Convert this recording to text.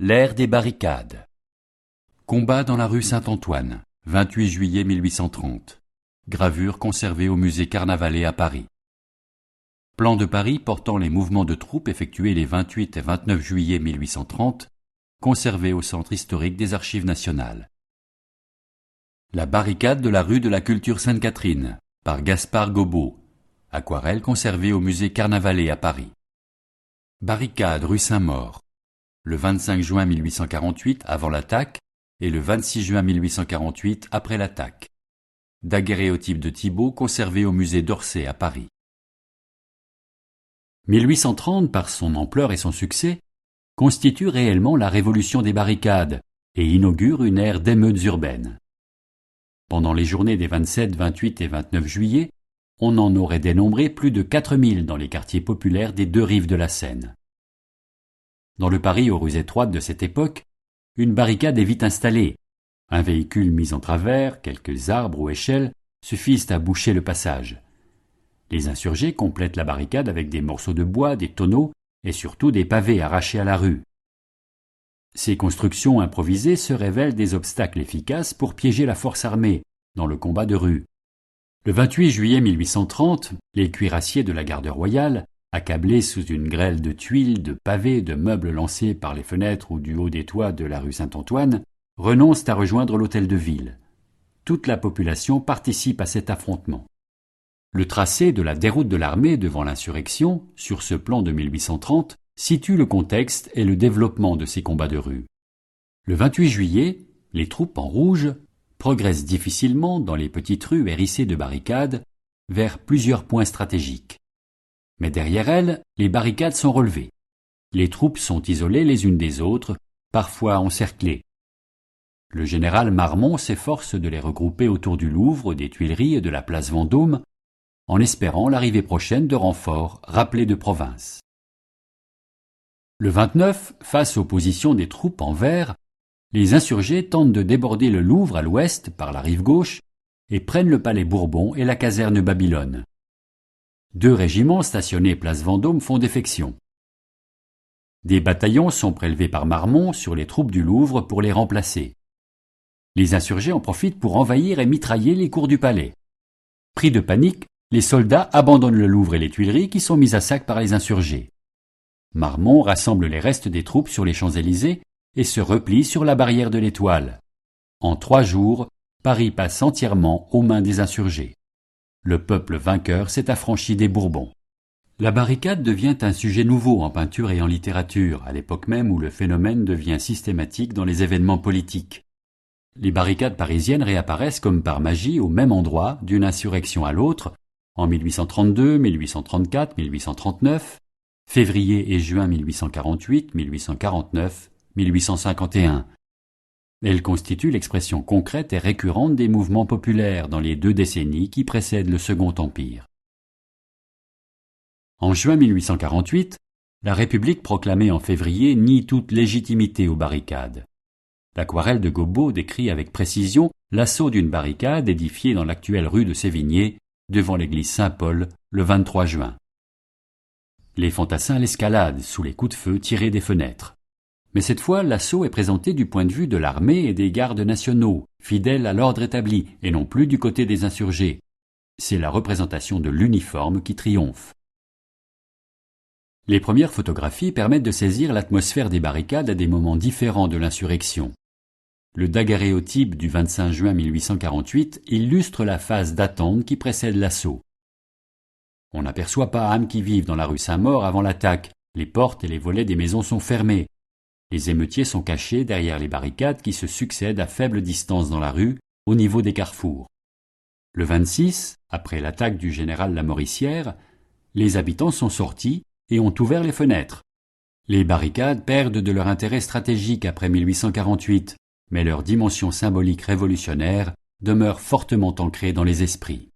L'ère des barricades. Combat dans la rue Saint-Antoine, 28 juillet 1830. Gravure conservée au musée Carnavalet à Paris. Plan de Paris portant les mouvements de troupes effectués les 28 et 29 juillet 1830, conservé au centre historique des Archives nationales. La barricade de la rue de la Culture Sainte-Catherine, par Gaspard Gobbaud. Aquarelle conservée au musée Carnavalet à Paris. Barricade rue Saint-Maur. Le 25 juin 1848 avant l'attaque et le 26 juin 1848 après l'attaque. Daguerréotype de Thibaut conservé au musée d'Orsay à Paris. 1830, par son ampleur et son succès, constitue réellement la révolution des barricades et inaugure une ère d'émeutes urbaines. Pendant les journées des 27, 28 et 29 juillet, on en aurait dénombré plus de 4000 dans les quartiers populaires des deux rives de la Seine. Dans le Paris aux rues étroites de cette époque, une barricade est vite installée. Un véhicule mis en travers, quelques arbres ou échelles suffisent à boucher le passage. Les insurgés complètent la barricade avec des morceaux de bois, des tonneaux et surtout des pavés arrachés à la rue. Ces constructions improvisées se révèlent des obstacles efficaces pour piéger la force armée dans le combat de rue. Le 28 juillet 1830, les cuirassiers de la garde royale, accablés sous une grêle de tuiles, de pavés, de meubles lancés par les fenêtres ou du haut des toits de la rue Saint-Antoine, renoncent à rejoindre l'hôtel de ville. Toute la population participe à cet affrontement. Le tracé de la déroute de l'armée devant l'insurrection, sur ce plan de 1830, situe le contexte et le développement de ces combats de rue. Le 28 juillet, les troupes en rouge progressent difficilement dans les petites rues hérissées de barricades vers plusieurs points stratégiques. Mais derrière elles, les barricades sont relevées. Les troupes sont isolées les unes des autres, parfois encerclées. Le général Marmont s'efforce de les regrouper autour du Louvre, des Tuileries et de la place Vendôme, en espérant l'arrivée prochaine de renforts rappelés de province. Le 29, face aux positions des troupes en vert, les insurgés tentent de déborder le Louvre à l'ouest par la rive gauche et prennent le palais Bourbon et la caserne Babylone. 2 régiments stationnés place Vendôme font défection. Des bataillons sont prélevés par Marmont sur les troupes du Louvre pour les remplacer. Les insurgés en profitent pour envahir et mitrailler les cours du palais. Pris de panique, les soldats abandonnent le Louvre et les Tuileries qui sont mis à sac par les insurgés. Marmont rassemble les restes des troupes sur les Champs-Élysées et se replie sur la barrière de l'Étoile. En 3 jours, Paris passe entièrement aux mains des insurgés. Le peuple vainqueur s'est affranchi des Bourbons. La barricade devient un sujet nouveau en peinture et en littérature, à l'époque même où le phénomène devient systématique dans les événements politiques. Les barricades parisiennes réapparaissent comme par magie au même endroit d'une insurrection à l'autre, en 1832, 1834, 1839, février et juin 1848, 1849, 1851. Elle constitue l'expression concrète et récurrente des mouvements populaires dans les 2 décennies qui précèdent le Second Empire. En juin 1848, la République proclamée en février nie toute légitimité aux barricades. L'aquarelle de Gobbaud décrit avec précision l'assaut d'une barricade édifiée dans l'actuelle rue de Sévigné, devant l'église Saint-Paul, le 23 juin. Les fantassins l'escaladent sous les coups de feu tirés des fenêtres. Mais cette fois, l'assaut est présenté du point de vue de l'armée et des gardes nationaux, fidèles à l'ordre établi, et non plus du côté des insurgés. C'est la représentation de l'uniforme qui triomphe. Les premières photographies permettent de saisir l'atmosphère des barricades à des moments différents de l'insurrection. Le daguerréotype du 25 juin 1848 illustre la phase d'attente qui précède l'assaut. On n'aperçoit pas âme qui vive dans la rue Saint-Maur avant l'attaque. Les portes et les volets des maisons sont fermés. Les émeutiers sont cachés derrière les barricades qui se succèdent à faible distance dans la rue, au niveau des carrefours. Le 26, après l'attaque du général Lamoricière, les habitants sont sortis et ont ouvert les fenêtres. Les barricades perdent de leur intérêt stratégique après 1848, mais leur dimension symbolique révolutionnaire demeure fortement ancrée dans les esprits.